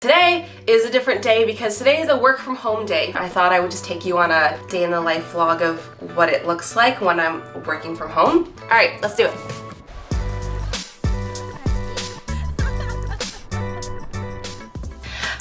Today is a different day because today is a work from home day. I thought I would just take you on a day in the life vlog of what it looks like when I'm working from home. All right, let's do it.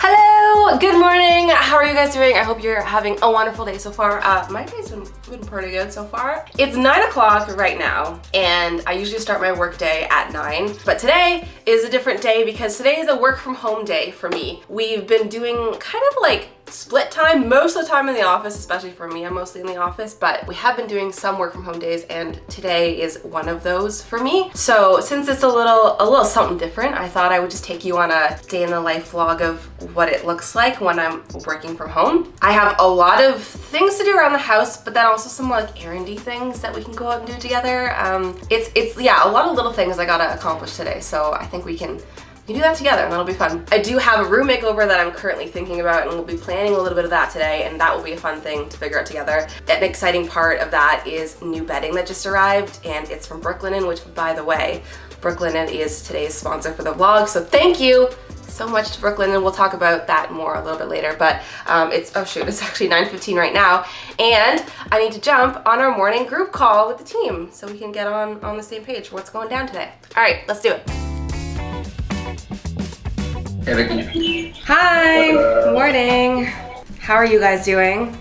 Hello, good morning. How are you guys doing? I hope you're having a wonderful day so far. My day's been pretty good so far. It's 9 o'clock right now, and I usually start my work day at 9, but today is a different day because today is a work from home day for me. We've been doing kind of like split time most of the time in the office, especially for me. I'm mostly in the office, but we have been doing some work from home days, and today is one of those for me. So since it's a little something different, I thought I would just take you on a day in the life vlog of what it looks like when I'm working from home. I have a lot of things to do around the house, but then also some like errandy things that we can go out and do together. It's yeah, a lot of little things I gotta accomplish today, so I think we can do that together and that'll be fun. I do have a room makeover that I'm currently thinking about, and we'll be planning a little bit of that today, and that will be a fun thing to figure out together. An exciting part of that is new bedding that just arrived, and it's from Brooklinen, which, by the way, Brooklinen is today's sponsor for the vlog, so thank you so much to Brooklinen, and we'll talk about that more a little bit later. But it's actually 9:15 right now, and I need to jump on our morning group call with the team so we can get on the same page for what's going down today. All right, let's do it. Hi, good morning. How are you guys doing?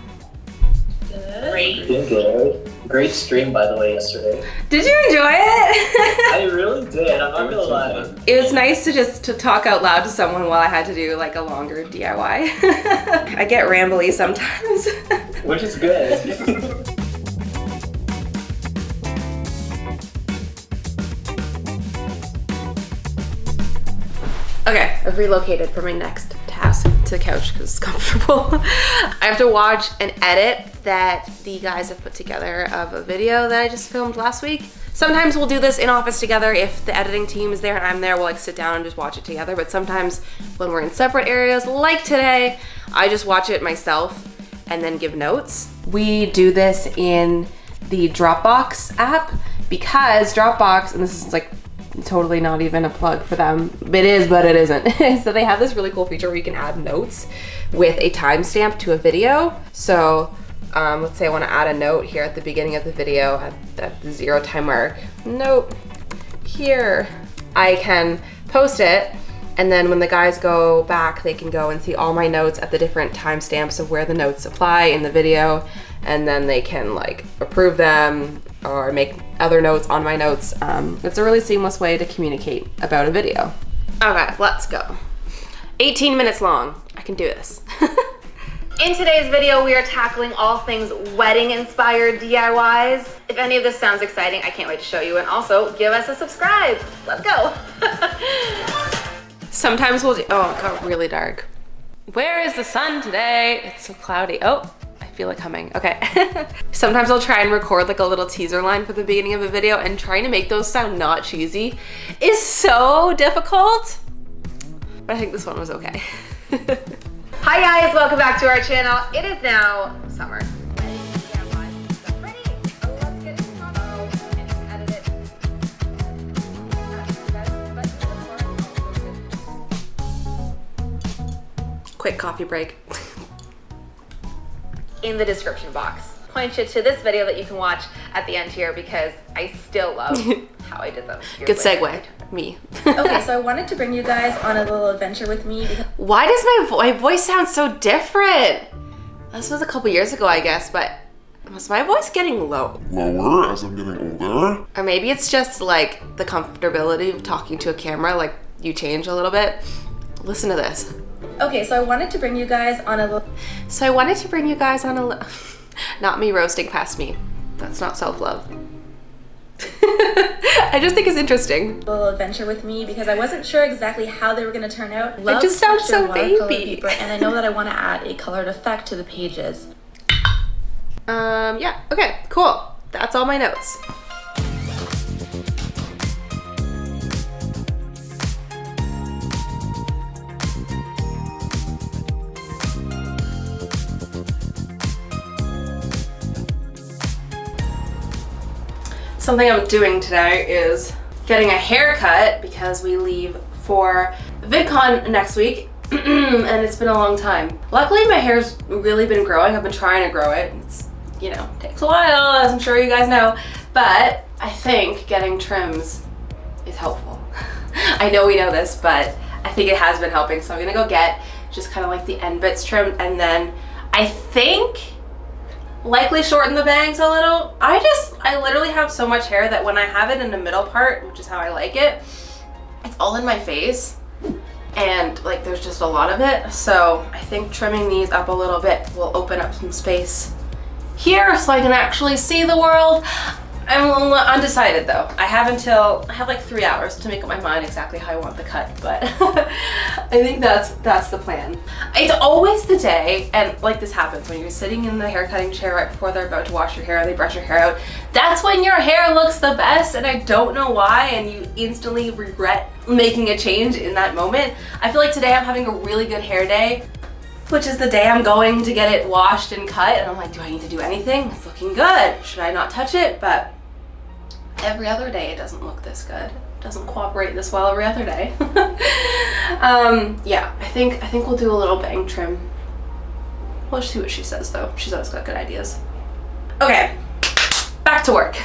Good. Good. Great stream, by the way, yesterday. Did you enjoy it? I really did, I'm not gonna lie. It was nice to talk out loud to someone while I had to do like a longer DIY. I get rambly sometimes. Which is good. Okay, I've relocated for my next task to the couch because it's comfortable. I have to watch an edit that the guys have put together of a video that I just filmed last week. Sometimes we'll do this in office together. If the editing team is there and I'm there, we'll like sit down and just watch it together. But sometimes when we're in separate areas, like today, I just watch it myself and then give notes. We do this in the Dropbox app because Dropbox, and this is like totally not even a plug for them. It is, but it isn't. So they have this really cool feature where you can add notes with a timestamp to a video. So let's say I want to add a note here at the beginning of the video at the 0 time mark. Note here. I can post it, and then when the guys go back, they can go and see all my notes at the different timestamps of where the notes apply in the video, and then they can like approve them or make other notes on my notes. It's a really seamless way to communicate about a video. Okay, let's go. 18 minutes long. I can do this. In today's video, we are tackling all things wedding-inspired DIYs. If any of this sounds exciting, I can't wait to show you, and also give us a subscribe. Let's go. Sometimes we'll do, oh, it got really dark. Where is the sun today? It's so cloudy. Oh, I feel it coming. Okay. Sometimes I'll try and record like a little teaser line for the beginning of a video, and trying to make those sound not cheesy is so difficult. But I think this one was okay. Hi guys, welcome back to our channel. It is now summer. Quick coffee break. In the description box, point you to this video that you can watch at the end here because I still love how I did them. Good segue. Me. Okay, so I wanted to bring you guys on a little adventure with me. Why does my voice sound so different? This was a couple years ago, I guess, but was my voice getting lower as I'm getting older? Or maybe it's just like the comfortability of talking to a camera, like you change a little bit. Listen to this. Okay, so I wanted to bring you guys on a little... Not me roasting past me. That's not self-love. I just think it's interesting. Little adventure with me because I wasn't sure exactly how they were going to turn out. It just sounds so baby. Paper, and I know that I want to add a colored effect to the pages. Yeah, okay, cool. That's all my notes. Something I'm doing today is getting a haircut because we leave for VidCon next week, and it's been a long time. Luckily, my hair's really been growing. I've been trying to grow it. It's, you know, takes a while, as I'm sure you guys know, but I think getting trims is helpful. I know we know this, but I think it has been helping, so I'm gonna go get just kind of like the end bits trimmed, and then I think likely shorten the bangs a little. I literally have so much hair that when I have it in the middle part, which is how I like it, it's all in my face and like there's just a lot of it. So I think trimming these up a little bit will open up some space here so I can actually see the world. I'm a little undecided though. I have like 3 hours to make up my mind exactly how I want the cut, but I think that's the plan. It's always the day, and like this happens when you're sitting in the hair cutting chair right before they're about to wash your hair and they brush your hair out. That's when your hair looks the best, and I don't know why, and you instantly regret making a change in that moment. I feel like today I'm having a really good hair day, which is the day I'm going to get it washed and cut, and I'm like, do I need to do anything? It's looking good. Should I not touch it? But every other day it doesn't look this good. It doesn't cooperate this well every other day. Yeah, I think we'll do a little bang trim. We'll see what she says though. She's always got good ideas. Okay, back to work.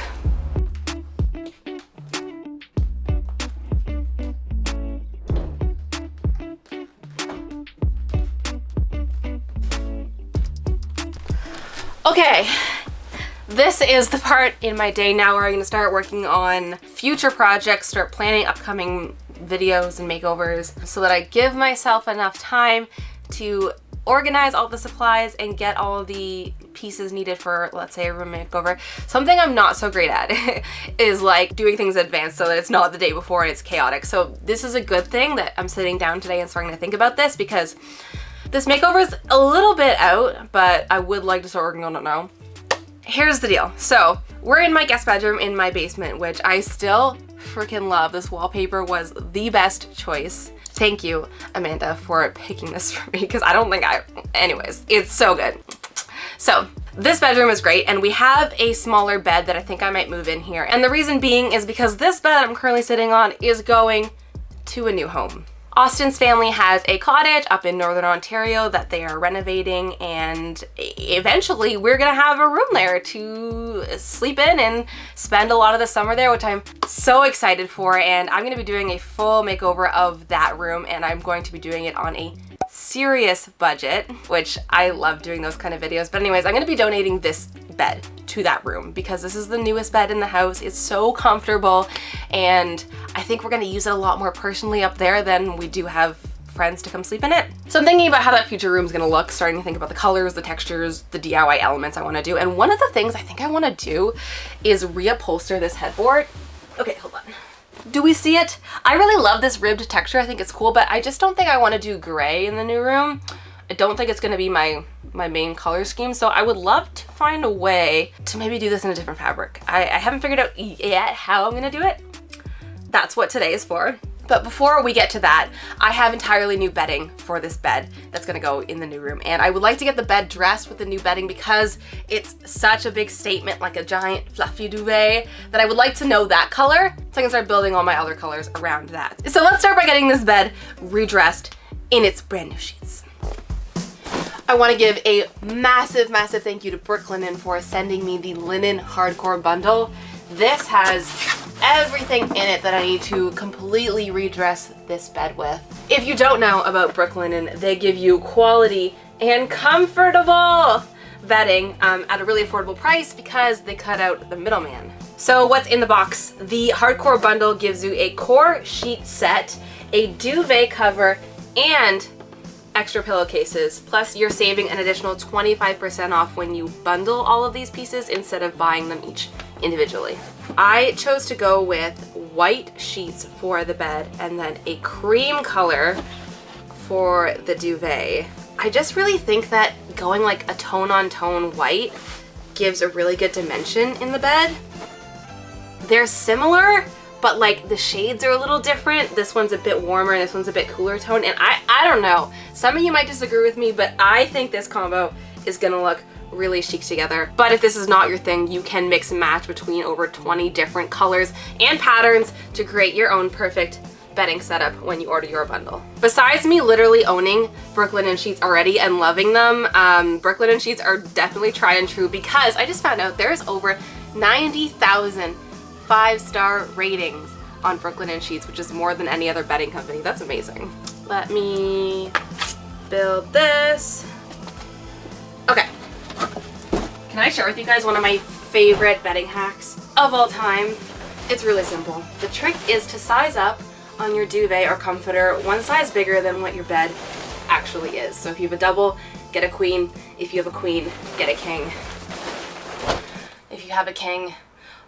Okay. This is the part in my day now where I'm gonna start working on future projects, start planning upcoming videos and makeovers so that I give myself enough time to organize all the supplies and get all the pieces needed for, let's say, a room makeover. Something I'm not so great at is like doing things in advance so that it's not the day before and it's chaotic. So this is a good thing that I'm sitting down today and starting to think about this, because this makeover is a little bit out, but I would like to start working on it now. Here's the deal. So we're in my guest bedroom in my basement, which I still freaking love. This wallpaper was the best choice. Thank you, Amanda, for picking this for me, because I don't think anyways, it's so good. So this bedroom is great, and we have a smaller bed that I think I might move in here. And the reason being is because this bed I'm currently sitting on is going to a new home. Austin's family has a cottage up in Northern Ontario that they are renovating, and eventually we're gonna have a room there to sleep in and spend a lot of the summer there, which I'm so excited for. And I'm gonna be doing a full makeover of that room, and I'm going to be doing it on a serious budget, which I love doing those kind of videos. But anyways, I'm gonna be donating this bed to that room because this is the newest bed in the house. It's so comfortable, and I think we're gonna use it a lot more personally up there than we do have friends to come sleep in it. So I'm thinking about how that future room is gonna look, starting to think about the colors, the textures, the DIY elements I wanna do. And one of the things I think I wanna do is reupholster this headboard. Okay, hold on. Do we see it? I really love this ribbed texture. I think it's cool, but I just don't think I wanna do gray in the new room. I don't think it's gonna be my main color scheme, so I would love to find a way to maybe do this in a different fabric. I haven't figured out yet how I'm gonna do it. That's what today is for. But before we get to that, I have entirely new bedding for this bed that's gonna go in the new room. And I would like to get the bed dressed with the new bedding because it's such a big statement, like a giant fluffy duvet, that I would like to know that color so I can start building all my other colors around that. So let's start by getting this bed redressed in its brand new sheets. I want to give a massive, massive thank you to Brooklinen for sending me the linen hardcore bundle. This has everything in it that I need to completely redress this bed with. If you don't know about Brooklinen, they give you quality and comfortable bedding at a really affordable price because they cut out the middleman. So what's in the box? The hardcore bundle gives you a core sheet set, a duvet cover, and extra pillowcases, plus you're saving an additional 25% off when you bundle all of these pieces instead of buying them each individually. I chose to go with white sheets for the bed and then a cream color for the duvet. I just really think that going like a tone on tone white gives a really good dimension in the bed. They're similar, but like the shades are a little different. This one's a bit warmer and this one's a bit cooler tone, and I don't know. Some of you might disagree with me, but I think this combo is gonna look really chic together. But if this is not your thing, you can mix and match between over 20 different colors and patterns to create your own perfect bedding setup when you order your bundle. Besides me literally owning Brooklinen sheets already and loving them, Brooklinen sheets are definitely tried and true because I just found out there's over 90,000 5-star ratings on Brooklinen sheets, which is more than any other bedding company. That's amazing. Let me build this. Okay. Can I share with you guys one of my favorite bedding hacks of all time? It's really simple. The trick is to size up on your duvet or comforter one size bigger than what your bed actually is. So if you have a double, get a queen. If you have a queen, get a king. If you have a king,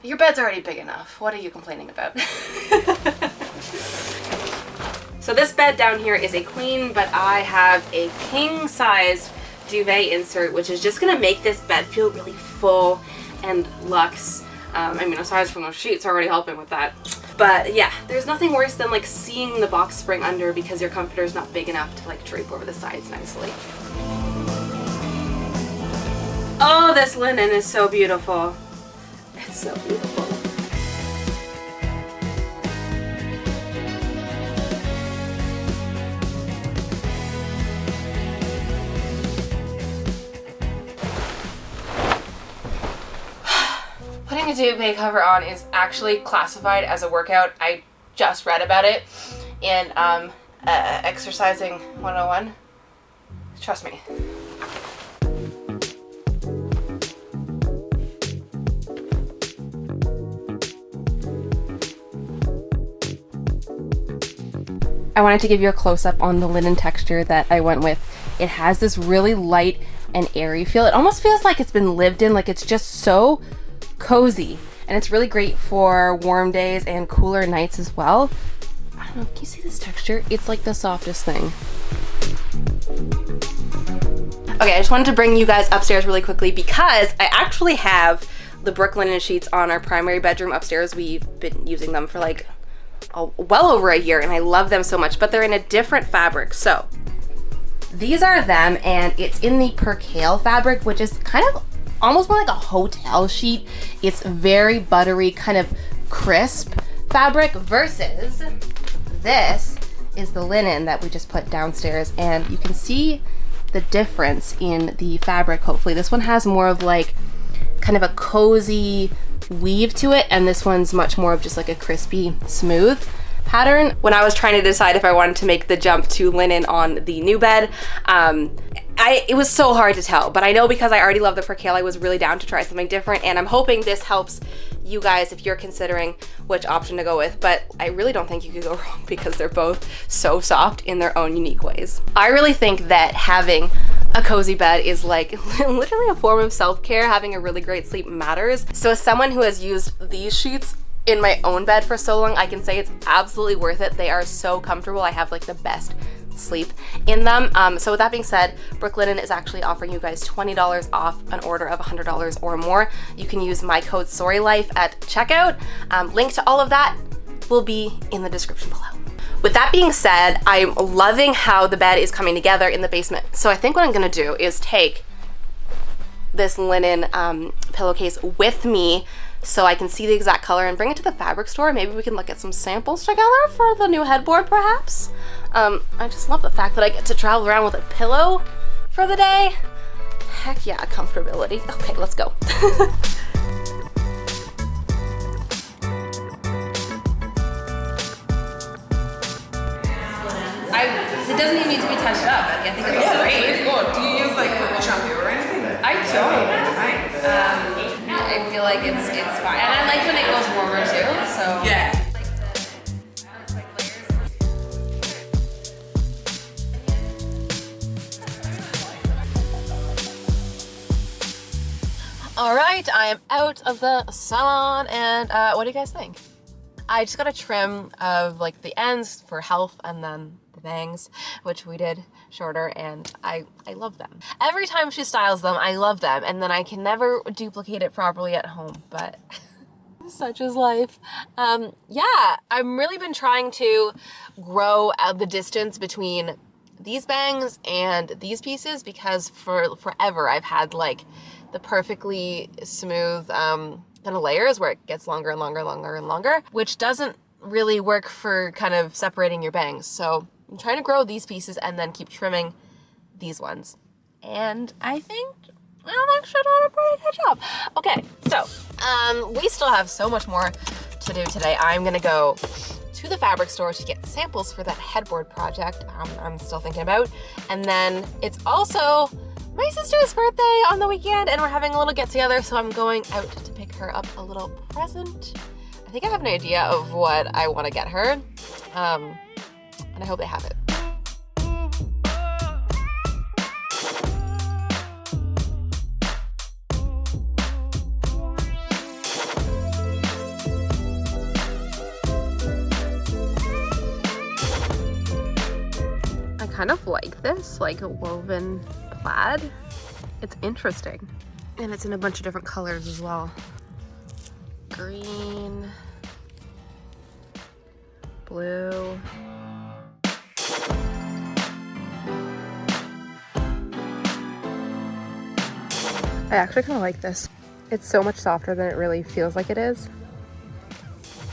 your bed's already big enough. What are you complaining about? So this bed down here is a queen, but I have a king size duvet insert, which is just gonna make this bed feel really full and luxe. I mean, aside from those sheets already helping with that. But yeah, there's nothing worse than like seeing the box spring under because your comforter is not big enough to like drape over the sides nicely. Oh, this linen is so beautiful. It's so beautiful. Putting a duvet cover on is actually classified as a workout. I just read about it in Exercising 101. Trust me. I wanted to give you a close-up on the linen texture that I went with. It has this really light and airy feel. It almost feels like it's been lived in, like it's just so cozy, and it's really great for warm days and cooler nights as well. I don't know, can you see this texture? It's like the softest thing. Okay, I just wanted to bring you guys upstairs really quickly because I actually have the Brooklinen sheets on our primary bedroom upstairs. We've been using them for like well over a year and I love them so much, but they're in a different fabric. So these are them, and it's in the percale fabric, which is kind of almost more like a hotel sheet. It's very buttery, kind of crisp fabric, versus this is the linen that we just put downstairs, and you can see the difference in the fabric. Hopefully this one has more of like kind of a cozy weave to it, and this one's much more of just like a crispy smooth pattern. When I was trying to decide if I wanted to make the jump to linen on the new bed, it was so hard to tell, but I know because I already love the percale, I was really down to try something different, and I'm hoping this helps you guys if you're considering which option to go with, but I really don't think you could go wrong because they're both so soft in their own unique ways. I really think that having a cozy bed is like literally a form of self-care. Having a really great sleep matters. So as someone who has used these sheets in my own bed for so long, I can say it's absolutely worth it. They are so comfortable. I have like the best sleep in them. So with that being said, Brooklinen is actually offering you guys $20 off an order of $100 or more. You can use my code SorryLife at checkout. Link to all of that will be in the description below. With that being said, I'm loving how the bed is coming together in the basement. So I think what I'm gonna do is take this linen pillowcase with me so I can see the exact color and bring it to the fabric store. Maybe we can look at some samples together for the new headboard perhaps. I just love the fact that I get to travel around with a pillow for the day. Heck yeah, comfortability. Okay, let's go. It doesn't even need to be touched up. I think it's great. It's good. Do you use like shampoo or anything? I don't. I feel like it's fine, and I like when it goes warmer too. So Yeah. All right, I am out of the salon, and what do you guys think? I just got a trim of like the ends for health, and then the bangs, which we did shorter, and I love them. Every time she styles them, I love them, and then I can never duplicate it properly at home, but such is life. Yeah, I've really been trying to grow out the distance between these bangs and these pieces because for forever I've had like the perfectly smooth kind of layers where it gets longer and longer and longer and longer, which doesn't really work for kind of separating your bangs. So I'm trying to grow these pieces and then keep trimming these ones. And I think I'm actually doing a pretty good job. Okay, so we still have so much more to do today. I'm gonna go to the fabric store to get samples for that headboard project I'm still thinking about. And then it's also my sister's birthday on the weekend and we're having a little get together, so I'm going out to pick her up a little present. I think I have an idea of what I want to get her, and I hope they have it. I kind of like this, like a woven plaid. It's interesting. And it's in a bunch of different colors as well. Green, blue. I actually kind of like this. It's so much softer than it really feels like it is.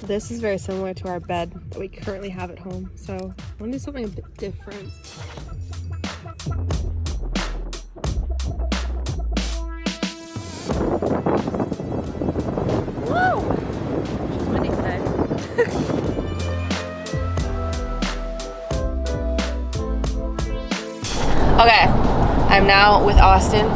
This is very similar to our bed that we currently have at home, so I want to do something a bit different. Whoa! It's windy today. Okay, I'm now with Austin.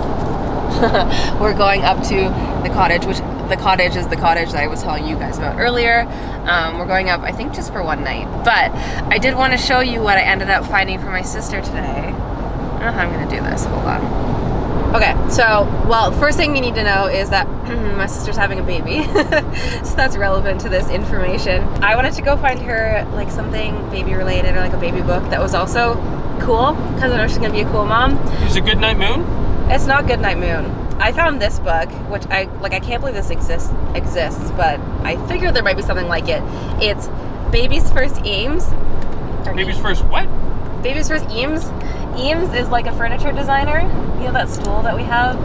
We're going up to the cottage, which the cottage is the cottage that I was telling you guys about earlier. We're going up, I think, just for one night. But I did want to show you what I ended up finding for my sister today. I don't know how I'm going to do this. Hold on. Okay, so, well, first thing you need to know is that my sister's having a baby. So that's relevant to this information. I wanted to go find her, like, something baby related or, like, a baby book that was also cool, because I know she's going to be a cool mom. Is it Goodnight Moon? It's not Goodnight Moon. I found this book, which I can't believe this exists, but I figured there might be something like it. It's Baby's First Eames. Baby's First what? Baby's First Eames. Eames is like a furniture designer. You know that stool that we have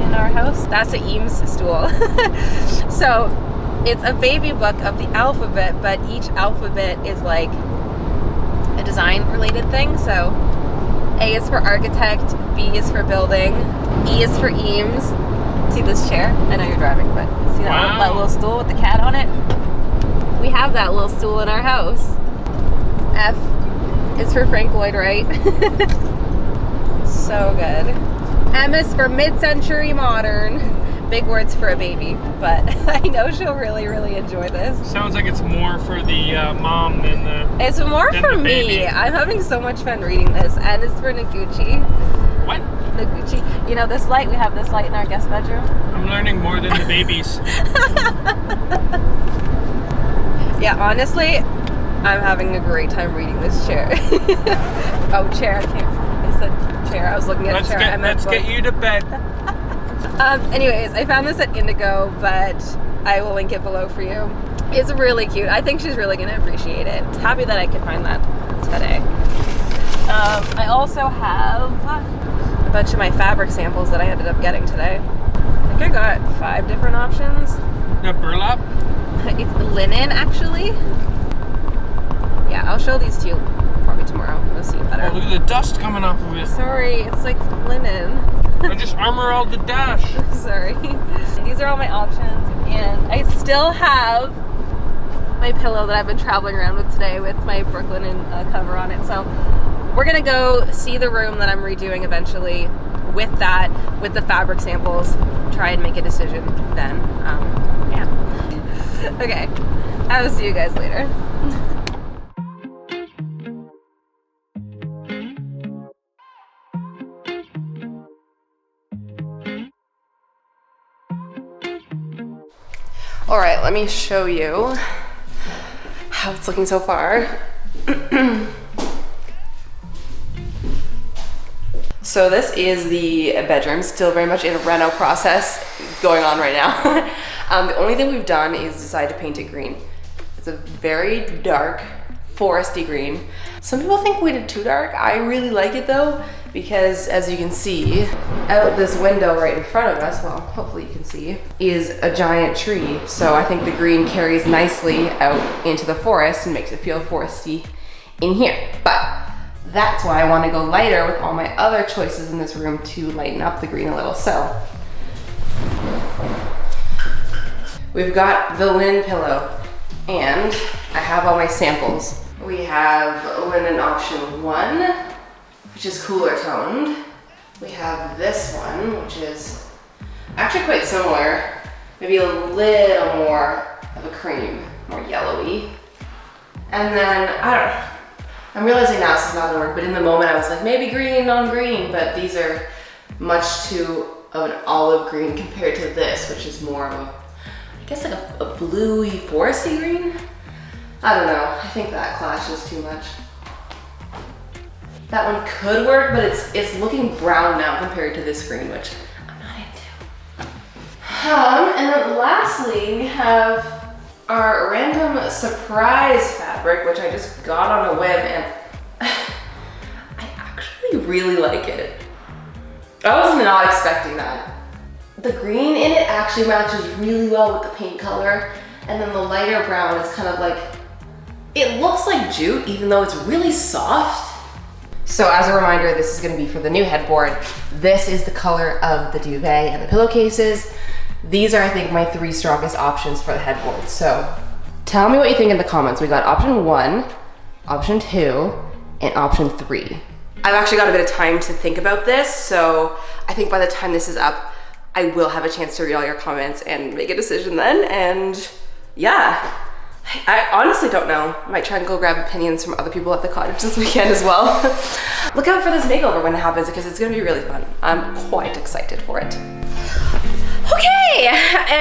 in our house? That's an Eames stool. So it's a baby book of the alphabet, but each alphabet is like a design related thing. So A is for architect, B is for building, E is for Eames. See this chair? I know you're driving, but see that little stool with the cat on it? We have that little stool in our house. F is for Frank Lloyd Wright. So good. M is for mid-century modern. Big words for a baby, but I know she'll really, really enjoy this. Sounds like it's more for the mom than the It's more than for the me. baby. I'm having so much fun reading this. N is for Noguchi. What? Noguchi. You know this light? We have this light in our guest bedroom. I'm learning more than the babies. Yeah, honestly, I'm having a great time reading this chair. Oh, chair. I can't. I said chair. I was looking at a chair. Let's get you to bed. Anyways, I found this at Indigo, but I will link it below for you. It's really cute. I think she's really going to appreciate it. Happy that I could find that today. I also have a bunch of my fabric samples that I ended up getting today. I think I got 5 different options. No burlap? It's linen, actually. Yeah, I'll show these to you probably tomorrow. You'll see it better. Oh, look at the dust coming off of it. Sorry, it's like linen. I just armor all the dash. Sorry. These are all my options, and I still have my pillow that I've been traveling around with today with my Brooklinen cover on it. So we're gonna go see the room that I'm redoing eventually with that, with the fabric samples, try and make a decision then. Yeah. Okay, I will see you guys later. All right, let me show you how it's looking so far. So this is the bedroom, still very much in a reno process going on right now. The only thing we've done is decide to paint it green. It's a very dark, foresty green. Some people think we did too dark. I really like it though, because as you can see, out this window right in front of us, well, hopefully you can see, is a giant tree. So I think the green carries nicely out into the forest and makes it feel foresty in here. But that's why I want to go lighter with all my other choices in this room to lighten up the green a little. So we've got the linen pillow and I have all my samples. We have linen option 1, which is cooler toned. We have this one, which is actually quite similar, maybe a little more of a cream, more yellowy. And then, I don't know, I'm realizing now this is not gonna work, but in the moment I was like, maybe green on green, but these are much too of an olive green compared to this, which is more of a, I guess like a bluey foresty green? I don't know, I think that clashes too much. That one could work, but it's looking brown now compared to this green, which I'm not into. And then lastly, we have our random surprise fabric, which I just got on a whim, and I actually really like it. I was not expecting that. The green in it actually matches really well with the paint color, and then the lighter brown is kind of like, it looks like jute, even though it's really soft. So as a reminder, this is gonna be for the new headboard. This is the color of the duvet and the pillowcases. These are, I think, my 3 strongest options for the headboard. So tell me what you think in the comments. We got option 1, option 2, and option 3. I've actually got a bit of time to think about this, so I think by the time this is up, I will have a chance to read all your comments and make a decision then, and yeah. I honestly don't know. I might try and go grab opinions from other people at the cottage this weekend as well. Look out for this makeover when it happens because it's gonna be really fun. I'm quite excited for it. Okay,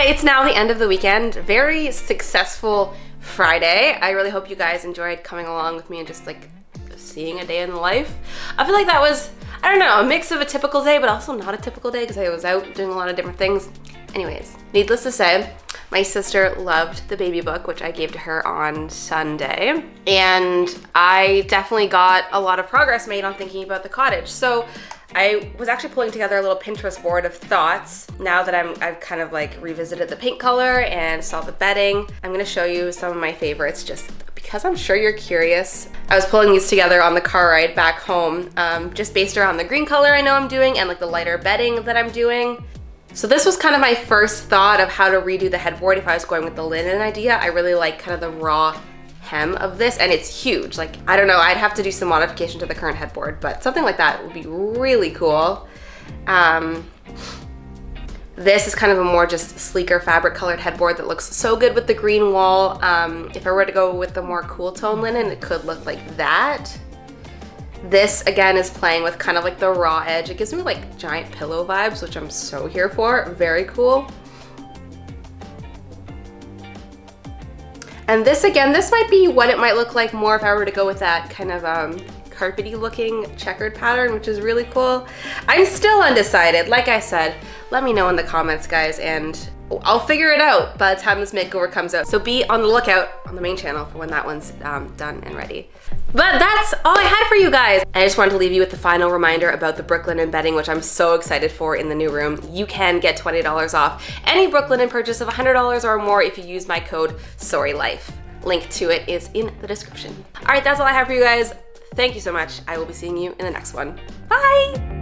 it's now the end of the weekend. Very successful Friday. I really hope you guys enjoyed coming along with me and just like seeing a day in the life. I feel like that was, I don't know, a mix of a typical day, but also not a typical day because I was out doing a lot of different things. Anyways, needless to say, my sister loved the baby book, which I gave to her on Sunday. And I definitely got a lot of progress made on thinking about the cottage. So I was actually pulling together a little Pinterest board of thoughts. Now that I've kind of like revisited the paint color and saw the bedding, I'm gonna show you some of my favorites just because I'm sure you're curious. I was pulling these together on the car ride back home, just based around the green color I know I'm doing and like the lighter bedding that I'm doing. So this was kind of my first thought of how to redo the headboard if I was going with the linen idea. I really like kind of the raw hem of this, and it's huge. Like, I don't know, I'd have to do some modification to the current headboard, but something like that would be really cool. This is kind of a more just sleeker fabric colored headboard that looks so good with the green wall. If I were to go with the more cool tone linen, it could look like that. This again is playing with kind of like the raw edge. It gives me like giant pillow vibes, which I'm so here for. Very cool. And this again, this might be what it might look like more if I were to go with that kind of carpety looking checkered pattern, which is really cool. I'm still undecided. Like I said, let me know in the comments, guys, and I'll figure it out by the time this makeover comes out. So be on the lookout on the main channel for when that one's done and ready. But that's all I had for you guys. I just wanted to leave you with the final reminder about the Brooklinen bedding, which I'm so excited for in the new room. You can get $20 off any Brooklinen purchase of $100 or more if you use my code TheSorryLife. Link to it is in the description. All right, that's all I have for you guys. Thank you so much. I will be seeing you in the next one. Bye!